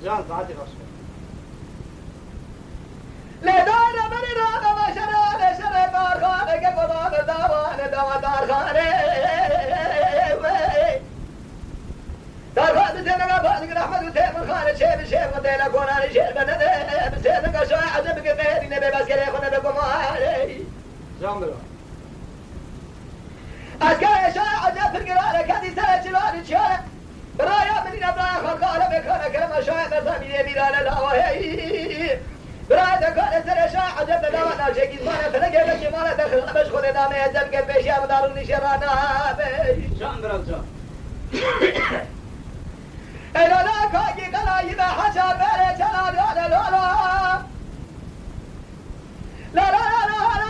جان ساعتي رشقة لدار من رام وشران شر دار خانه که قدام داوان دار خانه دار خانه تنگا بازی رحمت و تیمون خانه شیب و تیلا کنان شیر بنده بسیدن شای عجب که مهدی نبی بس که خونه بکمانه جان برو از که شای عجب فرگرانه کدی سر چلانی چیانه برایا منی نبرای خلقاله بکنه که مشای مرزمیه میرانه لاوهی برای دکان سر شاه عجب داوان ناشکی زمانه فلگه بکی مانه دخل نبش خود دامه ازم که پیشی هم دارون نشرانه جان برو جان ایلالا کاگی قلایی به حجا بره چلا لالا لالا لالا لالا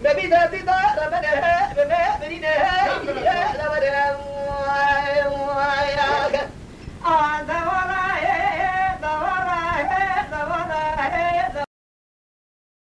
ببي ذاتي دار منها بما منها